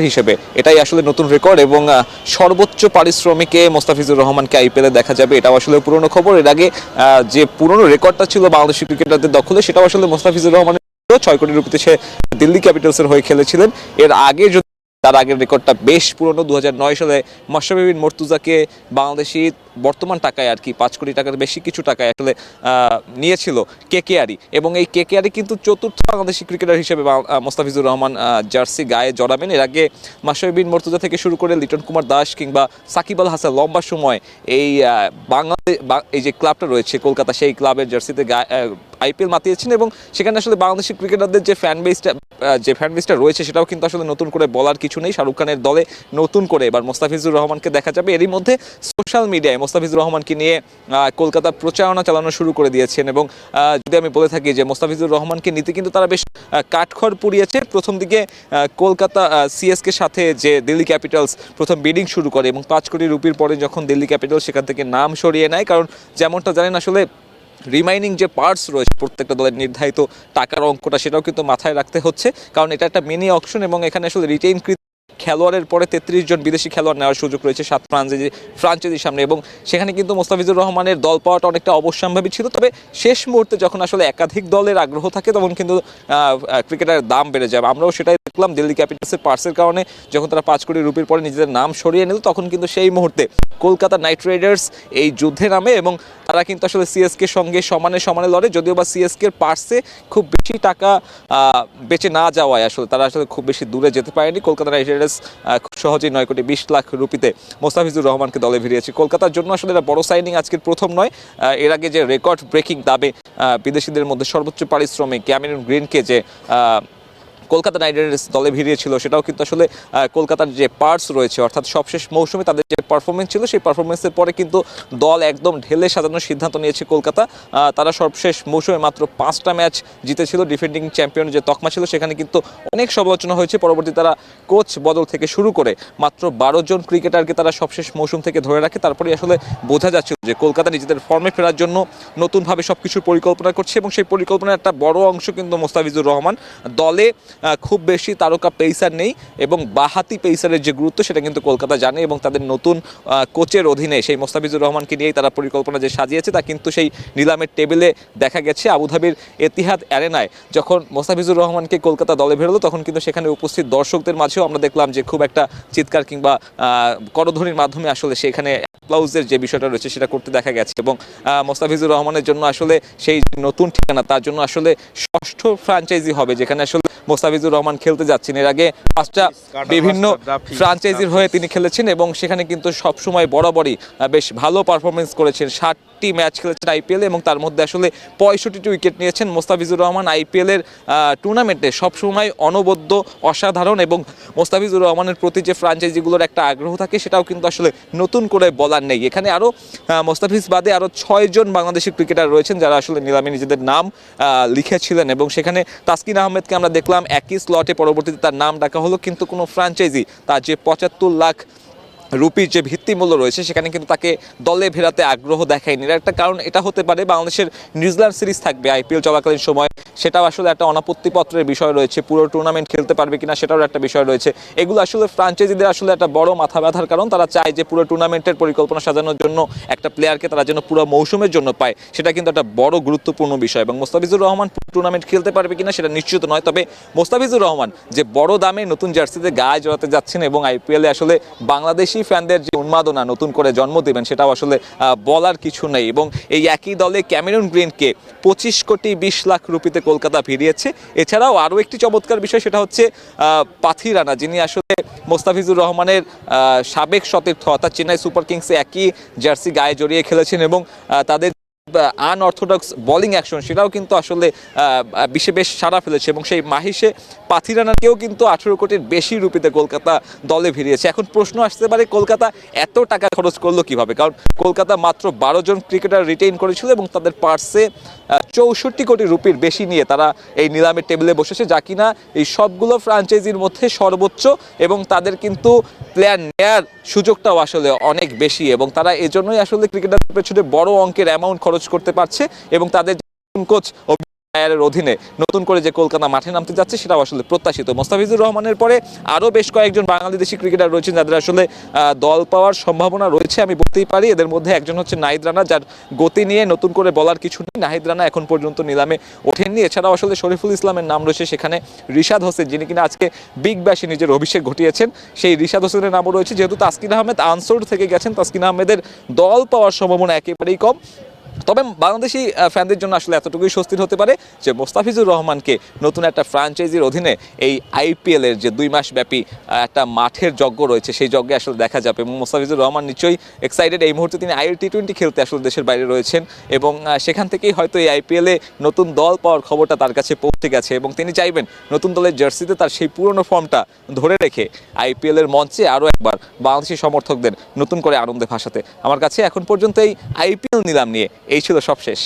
হিসেবে এটাই আসলে নতুন রেকর্ড এবং সর্বোচ্চ পারিশ্রমিকে মোস্তাফিজুর রহমানকে আইপিএলে দেখা যাবে, এটাও আসলে পুরনো খবর। এর আগে যে পুরনো রেকর্ডটা ছিল বাংলাদেশি ক্রিকেটারদের দখলে, সেটাও আসলে মোস্তাফিজুর রহমানের 6 কোটি রুপিতে সে দিল্লি ক্যাপিটালসের হয়ে খেলেছিলেন। এর আগে তার আগের রেকর্ডটা বেশ পুরনো, 2009 সালে মাশরাফি বিন মুর্তজাকে বাংলাদেশি বর্তমান টাকায় আর কি 5 কোটি টাকার বেশি কিছু টাকায় আসলে নিয়েছিল কেকেআরই, এবং এই কেকেআরই কিন্তু চতুর্থ বাংলাদেশি ক্রিকেটার হিসেবে মোস্তাফিজুর রহমান জার্সি গায়ে জড়াবেন। এর আগে মাশরাফি বিন মুর্তজা থেকে শুরু করে লিটন কুমার দাস কিংবা সাকিব আল হাসান লম্বা সময় এই এই যে ক্লাবটা রয়েছে কলকাতা, সেই ক্লাবের জার্সিতে আইপিএল মাতিয়েছেন এবং সেখানে আসলে বাংলাদেশি ক্রিকেটারদের যে ফ্যান বেসটা রয়েছে সেটাও কিন্তু আসলে নতুন করে বলার কিছু নেই। শাহরুখ খানের দলে নতুন করে এবার মোস্তাফিজুর রহমানকে দেখা যাবে। এরই মধ্যে সোশ্যাল মিডিয়ায় মোস্তাফিজুর রহমানকে নিয়ে কলকাতা প্রচারণা চালানো শুরু করে দিয়েছেন এবং যদি আমি বলে থাকি যে মোস্তাফিজুর রহমানকে নিতে কিন্তু তারা বেশ কাঠখড় পুড়িয়েছে। প্রথম দিকে কলকাতা সিএসকে সাথে যে দিল্লি ক্যাপিটালস প্রথম বিডিং শুরু করে এবং 5 কোটি রুপির পরে যখন দিল্লি ক্যাপিটালস সেখান থেকে নাম সরিয়ে নেয়, কারণ যেমনটা জানেন আসলে রিমাইনিং যে পার্টস রয়েছে প্রত্যেকটা দলের নির্ধারিত টাকার অঙ্কটা সেটাও কিন্তু মাথায় রাখতে হচ্ছে, কারণ এটা একটা মিনি অকশন এবং এখানে আসলে রিটেইন খেলোয়াড়ের পরে 33 জন বিদেশি খেলোয়াড় নেওয়ার সুযোগ রয়েছে 7 ফ্রাঞ্চাইজির সামনে, এবং সেখানে কিন্তু মোস্তাফিজুর রহমানের দল পাওয়াটা অনেকটা অবশ্যম্ভাবী ছিল। তবে শেষ মুহূর্তে যখন আসলে একাধিক দলের আগ্রহ থাকে তখন কিন্তু ক্রিকেটের দাম বেড়ে যাবে। আমরাও সেটাই দেখলাম দিল্লি ক্যাপিটালসের পার্সের কারণে যখন তারা 5 কোটি রুপির পরে নিজেদের নাম সরিয়ে নিল, তখন কিন্তু সেই মুহূর্তে কলকাতা নাইট রাইডার্স এই যুদ্ধে নামে এবং তারা কিন্তু আসলে সিএসকে সঙ্গে সমানে লড়ে। যদিও বা সিএসকের পার্সে খুব বেশি টাকা বেঁচে না যাওয়ায় আসলে তারা আসলে খুব বেশি দূরে যেতে পারেনি। কলকাতা নাইট রাইডার্স খুব সহজেই 9 কোটি 20 লাখ রুপিতে মোস্তাফিজুর রহমানকে দলে ভিড়িয়েছে। কলকাতার জন্য আসলে এটা বড় সাইনিং আজকের প্রথম নয়। এর আগে যে রেকর্ড ব্রেকিং দামে বিদেশিদের মধ্যে সর্বোচ্চ পারিশ্রমিক ক্যামেরন গ্রিনকে যে কলকাতা নাইট রাইডার্স দলে ভিড়িয়েছিল, সেটাও কিন্তু আসলে কলকাতার যে পার্টস রয়েছে অর্থাৎ সবশেষ মৌসুমে তাদের যে পারফরমেন্স ছিল সেই পারফরমেন্সের পরে কিন্তু দল একদম ঢেলে সাজানোর সিদ্ধান্ত নিয়েছে কলকাতা। তারা সবশেষ মৌসুমে মাত্র 5টা ম্যাচ জিতেছিল, ডিফেন্ডিং চ্যাম্পিয়ন যে তকমা ছিল সেখানে কিন্তু অনেক সমালোচনা হয়েছে। পরবর্তী তারা কোচ বদল থেকে শুরু করে মাত্র 12 জন ক্রিকেটারকে তারা সবশেষ মৌসুম থেকে ধরে রাখে। তারপরে আসলে বোঝা যাচ্ছিল যে কলকাতা নিজেদের ফর্মে ফেরার জন্য নতুনভাবে সবকিছুর পরিকল্পনা করছে এবং সেই পরিকল্পনার একটা বড় অংশ কিন্তু মোস্তাফিজুর রহমান। দলে খুব বেশি তারকা পেসার নেই এবং বাহাতি পেসারের যে গুরুত্ব সেটা কিন্তু কলকাতা জানে এবং তাদের নতুন কোচের অধীনে সেই মোস্তাফিজুর রহমানকে নিয়েই তারা পরিকল্পনা যে সাজিয়েছে তা কিন্তু সেই নিলামের টেবিলে দেখা গেছে। আবুধাবির এতিহাদ অ্যারেনায় যখন মোস্তাফিজুর রহমানকে কলকাতা দলে বেরোলো তখন কিন্তু সেখানে উপস্থিত দর্শকদের মাঝেও আমরা দেখলাম যে খুব একটা চিৎকার কিংবা করধ্বনির মাধ্যমে আসলে সেখানে অ্যাপ্লাউজের যে বিষয়টা রয়েছে সেটা করতে দেখা গেছে এবং মোস্তাফিজুর রহমানের জন্য আসলে সেই নতুন ঠিকানা তার জন্য আসলে 6ষ্ঠ ফ্র্যাঞ্চাইজি হবে যেখানে আসলে মোস্তাফিজুর রহমান খেলতে যাচ্ছেন। এর আগে 5টা বিভিন্ন ফ্র্যাঞ্চাইজির হয়ে তিনি খেলেছেন এবং সেখানে কিন্তু সবসময় বরাবরই বেশ ভালো পারফরমেন্স করেছেন। 60টি ম্যাচ খেলেছেন আইপিএল এবং তার মধ্যে আসলে 65টি উইকেট নিয়েছেন। মোস্তাফিজুর রহমান আইপিএলের টুর্নামেন্টে সবসময় অনবদ্য অসাধারণ এবং মোস্তাফিজুর রহমানের প্রতি যে ফ্র্যাঞ্চাইজিগুলোর একটা আগ্রহ থাকে সেটাও কিন্তু আসলে নতুন করে বলার নেই। এখানে আরও মোস্তাফিজ বাদে আরও 6 জন বাংলাদেশি ক্রিকেটার রয়েছেন যারা আসলে নিলামে নিজেদের নাম লিখেছিলেন এবং সেখানে তাসকিন আহমেদকে আমরা দেখলাম একই স্লটে, পরবর্তীতে তার নাম ডাকা হলো, কিন্তু কোনো ফ্র্যাঞ্চাইজি তার যে 75 লাখ রুপির যে ভিত্তিমূল্য রয়েছে সেখানে কিন্তু তাকে দলে ফেরাতে আগ্রহ দেখায়নি। এর একটা কারণ এটা হতে পারে বাংলাদেশের নিউজিল্যান্ড সিরিজ থাকবে আইপিএল চলাকালীন সময়, সেটাও আসলে একটা অনাপত্তিপত্রের বিষয় রয়েছে। পুরো টুর্নামেন্ট খেলতে পারবে কিনা সেটাও একটা বিষয় রয়েছে। এগুলো আসলে ফ্র্যাঞ্চাইজিদের আসলে একটা বড় মাথা ব্যথার কারণ। তারা চায় যে পুরো টুর্নামেন্টের পরিকল্পনা সাজানোর জন্য একটা প্লেয়ারকে তারা যেন পুরো মৌসুমের জন্য পায়, সেটা কিন্তু একটা বড় গুরুত্বপূর্ণ বিষয় এবং মোস্তাফিজুর রহমান টুর্নামেন্ট খেলতে পারবে কিনা সেটা নিশ্চিত নয়। তবে মোস্তাফিজুর রহমান যে বড় দামে নতুন জার্সিতে গায়ে জড়াতে যাচ্ছেন এবং আইপিএলে আসলে বাংলাদেশি ফ্যানদের যে উন্মাদনা নতুন করে জন্ম দেবেন সেটাও আসলে বলার কিছু নেই এবং এই একই দলে ক্যামেরন গ্রিনকে 25 কোটি 20 লাখ রুপিতে কলকাতা ভিড়িয়েছে। এছাড়াও আরও একটি চমৎকার বিষয় সেটা হচ্ছে পাথি রানা, যিনি আসলে মোস্তাফিজুর রহমানের সাবেক সতীর্থ অর্থাৎ চেন্নাই সুপার কিংসে একই জার্সি গায়ে জড়িয়ে খেলেছেন এবং তাদের আনঅর্থোডক্স বোলিং অ্যাকশন সেটাও কিন্তু আসলে বিশ্বে বেশ সাড়া ফেলেছে এবং সেই মাহিসে পাথিরানাকেও কিন্তু 18 কোটির বেশি রুপিতে কলকাতা দলে ভিড়িয়েছে। এখন প্রশ্ন আসতে পারে কলকাতা এত টাকা খরচ করলো কিভাবে, কারণ কলকাতা মাত্র 12 জন ক্রিকেটার রিটেইন করেছিল এবং তাদের পার্সে 64 কোটি রুপির বেশি নিয়ে তারা এই নিলামের টেবিলে বসেছে, যা কিনা এই সবগুলো ফ্র্যাঞ্চাইজির মধ্যে সর্বোচ্চ এবং তাদের কিন্তু প্লেয়ার নেয়ার সুযোগটাও আসলে অনেক বেশি এবং তারা এজন্যই আসলে ক্রিকেটারের পেছনে বড় অঙ্কের অ্যামাউন্ট খরচ করতে পারছে এবং তাদের কোচ এর অধীনে নতুন করে যে কলকাতা মাঠে নামতে যাচ্ছে সেটাও আসলে প্রত্যাশিত। মোস্তাফিজুর রহমানের পরে আরও বেশ কয়েকজন বাংলাদেশি ক্রিকেটার রয়েছেন যাদের আসলে দল পাওয়ার সম্ভাবনা রয়েছে আমি বলতেই পারি। এদের মধ্যে একজন হচ্ছে নাহিদ রানা, যার গতি নিয়ে নতুন করে বলার কিছু নেই। নাহিদ রানা এখন পর্যন্ত নিলামে ওঠেননি। এছাড়াও আসলে শরীফুল ইসলামের নাম রয়েছে, সেখানে রিশাদ হোসেন যিনি কিনা আজকে বিগ ব্যাশে নিজের অভিষেক ঘটিয়েছেন, সেই রিশাদ হোসেনের নামও রয়েছে। যেহেতু তাসকিন আহমেদ আনসোর্ড থেকে গেছেন, তাসকিন আহমেদের দল পাওয়ার সম্ভাবনা একেবারেই কম। তবে বাংলাদেশি ফ্যানদের জন্য আসলে এতটুকুই স্বস্তির হতে পারে যে মোস্তাফিজুর রহমানকে নতুন একটা ফ্র্যাঞ্চাইজির অধীনে এই আইপিএলের যে 2 মাস ব্যাপী একটা মাঠের যজ্ঞ রয়েছে সেই যজ্ঞে আসলে দেখা যাবে। এবং মোস্তাফিজুর রহমান নিশ্চয়ই এক্সাইটেড। এই মুহূর্তে তিনি IL-T20 খেলতে আসলে দেশের বাইরে রয়েছেন এবং সেখান থেকেই হয়তো এই আইপিএলে নতুন দল পাওয়ার খবরটা তার কাছে পৌঁছে গেছে এবং তিনি চাইবেন নতুন দলের জার্সিতে তার সেই পুরনো ফর্মটা ধরে রেখে আইপিএলের মঞ্চে আরও একবার বাংলাদেশি সমর্থকদের নতুন করে আনন্দে ভাসাতে। আমার কাছে এখন পর্যন্ত এই আইপিএল নিলাম নিয়ে এই ছিল সব শেষ।